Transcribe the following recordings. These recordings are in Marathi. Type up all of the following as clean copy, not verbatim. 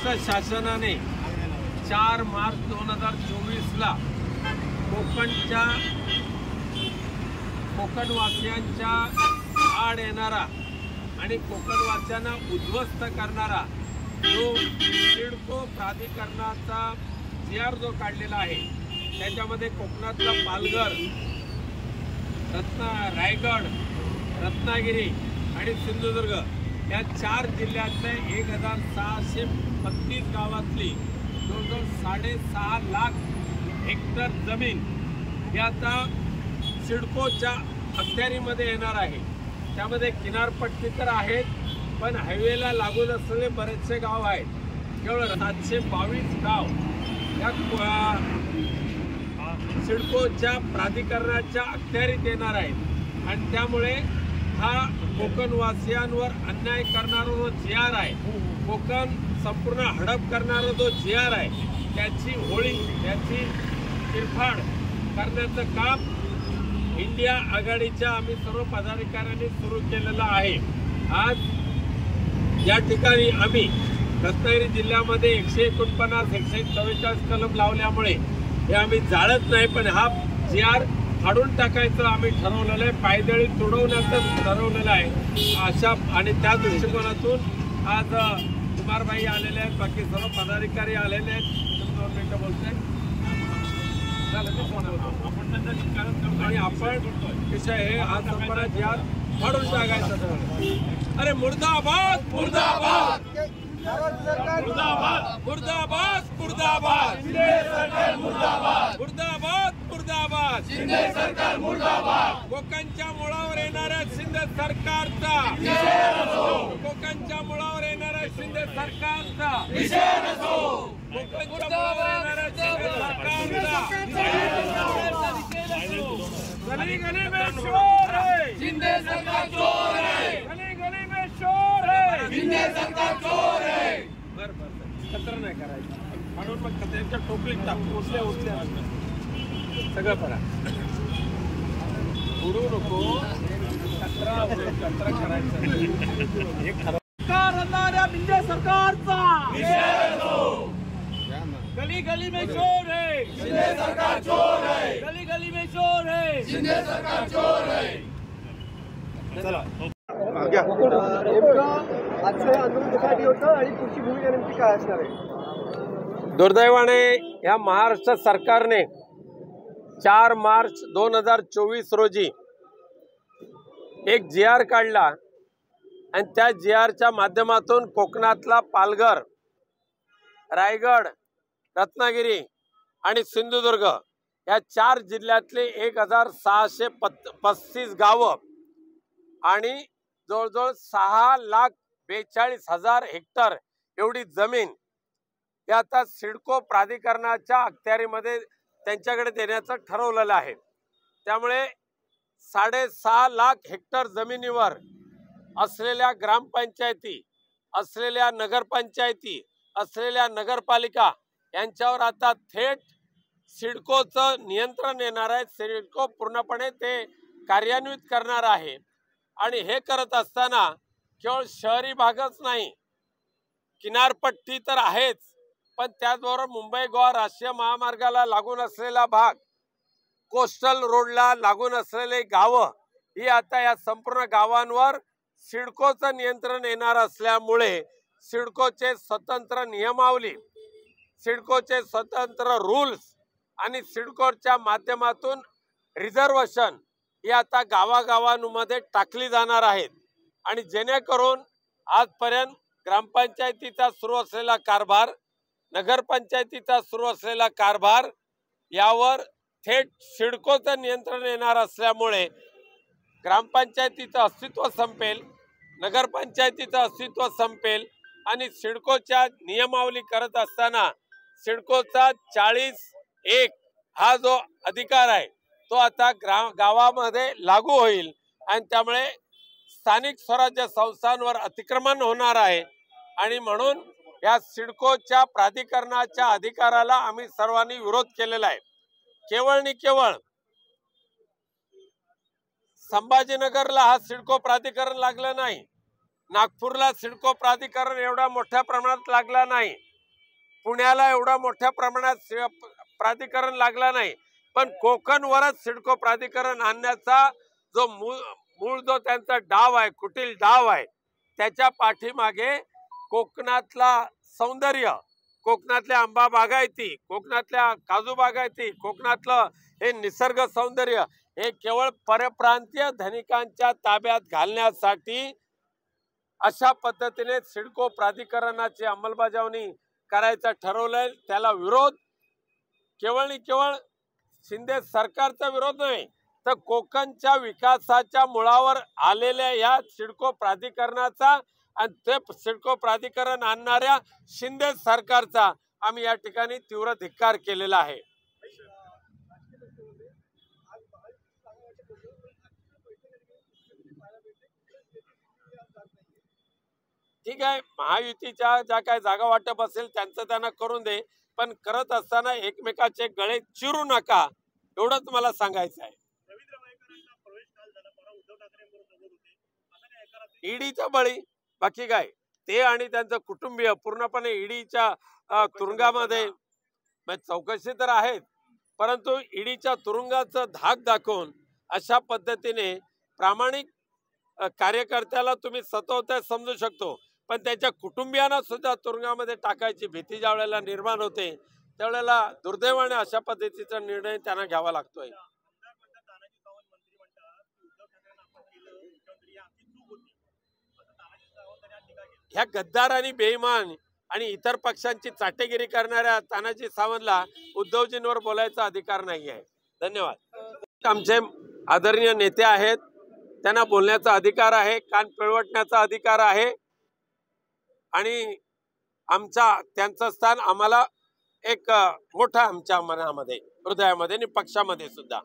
शासनाने 4 मार्च 2024ला कोकणवासियांच्या आड येणारा आणि कोकणवासियांना उद्ध्वस्त करणारा जो सिडको प्राधिकरणाचा जी.आर. जो काढलेला आहे त्याच्यामध्ये कोकणातला पालघर, रायगड, रत्नागिरी आणि सिंधुदुर्ग या 4 जिल्ह्यातल्या 1635 गावातली जवळजवळ 6.5 लाख हेक्टर जमीन ही आता सिडकोच्या अखत्यारीमध्ये येणार आहे। त्यामध्ये किनारपट्टी तर आहेत, पण हायवेला लागून असलेले बरेचसे गाव आहेत। केवळ 722 गाव या सिडकोच्या प्राधिकरणाच्या अखत्यारीत येणार आहेत आणि त्यामुळे हा कोकणवासियांवर अन्याय करणारा जो जी.आर. आहे, कोकण संपूर्ण हडप करणारा जो जी.आर. आहे त्याची होळी, त्याची चिरफाड करण्याचं काम इंडिया आघाडीच्या आम्ही सर्व पदाधिकाऱ्यांनी सुरू केलेलं आहे। आज या ठिकाणी आम्ही रत्नागिरी जिल्ह्यामध्ये 149, 144 कलम लावल्यामुळे हे आम्ही जाळत नाही, पण हा जी.आर. फाडून टाकायचं आम्ही ठरवलेलं आहे, पायदळी तुडवण्याचं ठरवलेलं आहे। अशा आणि त्या दृष्टिकोनातून आज कुमारबाई आलेले आहेत, बाकी सर्व पदाधिकारी आलेले आहेत। 2 मिनिटं बोलते आणि आपण विषय हे आज संपूर्ण जी.आर. फाडून टाकायचं। अरे मुर्दाबाद मुर्दाबाद मुर्दाबाद मुर्दाबाद मुर्दाबाद मुर्दाबाद मुर्दाबाद मुर्दाबाद शिंदे सरकार मुर्दाबाद। कोकणच्या मुळावर येणाऱ्या शिंदे सरकारचा कोकणच्या मुळावर येणाऱ्या शिंदे सरकारचा कोकणच्या मुळावर येणाऱ्या शिंदे सरकारचा गली गली में शोर है, शिंदे सरकार चोर है। गली गली में शोर है, शिंदे सरकार चोर है। बर कचरा नाही करायचं म्हणून मग कचऱ्याच्या टोपलीत टाकून उचल्या सगळं करा, उडू नको, कचरा करायचं हे खरं आणणाऱ्या शिंदे सरकारचा गली गली में शोर है, शिंदे सरकार चोर है। गली गली में शोर है, शिंदे सरकार चोर है। चला आणि पुढची भूमिका नेमकी काय असणार आहे? दुर्दैवाने या महाराष्ट्र सरकारने 4 मार्च 2024 रोजी एक जी.आर. काढला आणि त्या जी.आर.च्या माध्यमातून कोकणातला पालघर, रायगड, रत्नागिरी आणि सिंधुदुर्ग या 4 जिल्ह्यातले 1635 गावं आणि जवळजवळ 6,42,000 हेक्टर एवढी जमीन ही आता सिडको प्राधिकरणाच्या अखत्यारीमध्ये त्यांच्याकडे देण्याचं ठरवलेलं आहे। त्यामुळे 6.5 लाख हेक्टर जमिनीवर असलेल्या ग्रामपंचायती, असलेल्या नगरपंचायती, असलेल्या नगरपालिका यांच्यावर आता थेट सिडकोचं नियंत्रण येणार आहे। सिडको पूर्णपणे ते कार्यान्वित करणार आहे आणि हे करत असताना केवळ शहरी भागच नाही, किनारपट्टी तर आहेच, पण त्याचबरोबर मुंबई गोवा राष्ट्रीय महामार्गाला लागून असलेला भाग, कोस्टल रोडला लागून असलेले गावं ही आता या संपूर्ण गावांवर सिडकोचं नियंत्रण येणार असल्यामुळे सिडकोचे स्वतंत्र नियमावली, सिडकोचे स्वतंत्र रूल्स आणि सिडकोच्या माध्यमातून रिझर्वेशन ही आता गावागावांमध्ये टाकली जाणार आहेत आणि जेणेकरून आजपर्यंत ग्रामपंचायतीचा सुरू असलेला कारभार, नगरपंचायतीचा सुरू असलेला कारभार यावर थेट सिडकोचं नियंत्रण येणार असल्यामुळे ग्रामपंचायतीचं अस्तित्व संपेल, नगरपंचायतीचं अस्तित्व संपेल आणि सिडकोच्या नियमावली करत असताना सिडकोचा 40(1) हा जो अधिकार आहे तो आता गावामध्ये लागू होईल आणि त्यामुळे स्थानिक स्वराज्य संस्थांवर अतिक्रमण होणार आहे आणि म्हणून या सिडकोच्या प्राधिकरणाच्या अधिकाराला आम्ही सर्वांनी विरोध केलेला आहे। केवळ आणि केवळ संभाजीनगरला हा सिडको प्राधिकरण लागलं नाही, नागपूरला सिडको प्राधिकरण एवढ्या मोठ्या प्रमाणात लागला नाही, पुण्याला एवढा मोठ्या प्रमाणात प्राधिकरण लागला नाही, पण कोकणवरच सिडको प्राधिकरण आणण्याचा जो मूळ जो त्यांचा डाव आहे, कुटील डाव आहे, त्याच्या पाठीमागे कोकणातला सौंदर्य, कोकणातल्या आंबा बागायती, कोकणातल्या काजू बागायती, कोकणातलं हे निसर्ग सौंदर्य हे केवळ परप्रांतीय धनिकांच्या ताब्यात घालण्यासाठी अशा पद्धतीने सिडको प्राधिकरणाची अंमलबजावणी करायचं ठरवलंय. त्याला विरोध केवळ आणि केवळ शिंदे सरकारचा विरोध नाही, तर कोकणच्या विकासाच्या मुळावर आलेल्या या सिडको प्राधिकरणाचा आणि ते सिडको प्राधिकरण आणणाऱ्या शिंदे सरकारचा आम्ही या ठिकाणी तीव्र धिक्कार केलेला आहे. ठीक आहे, महायुतीच्या ज्या काही जागा वाटप असेल त्यांचं त्यांना करून दे, पण करत असताना एकमेकाचे गळे चिरू नका, एवढंच मला सांगायचं आहे. ईडीचा बळी, बाकी काय, ते आणि त्यांचं कुटुंबीय पूर्णपणे ईडीच्या तुरुंगामध्ये चौकशी तर आहेत, परंतु ईडीच्या तुरुंगाचं धाक दाखवून अशा पद्धतीने प्रामाणिक कार्यकर्त्याला तुम्ही सतवताय समजू शकतो, पण त्याच्या कुटुंबियांना सुद्धा तुरुंगामध्ये टाकायची भीती ज्या वेळेला निर्माण होते त्यावेळेला दुर्दैवाने अशा पद्धतीचा निर्णय त्यांना घ्यावा लागतोय. ह्या गद्दार आणि बेईमान आणि इतर पक्षांची चाटेगिरी करणाऱ्या तानाजी सावंतला उद्धवजींवर बोलायचा अधिकार नाही आहे. धन्यवाद. आमचे आदरणीय नेते आहेत, त्यांना बोलण्याचा अधिकार आहे, कान पिळवटण्याचा अधिकार आहे आणि त्यांचं स्थान आम्हाला एक मोठा आमच्या मनामध्ये, हृदयामध्ये आणि पक्षामध्ये सुद्धा.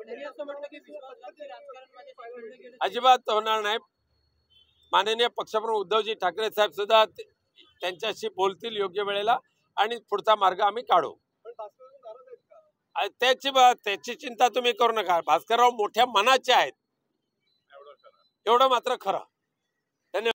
अजिबात होणार नाही. माननीय पक्षप्रमुख उद्धवजी ठाकरे साहेब सुद्धा त्यांच्याशी बोलतील योग्य वेळेला आणि पुढचा मार्ग आम्ही काढू. त्याची चिंता तुम्ही करू नका. भास्करराव मोठ्या मनाचे आहेत, एवढं मात्र खरं.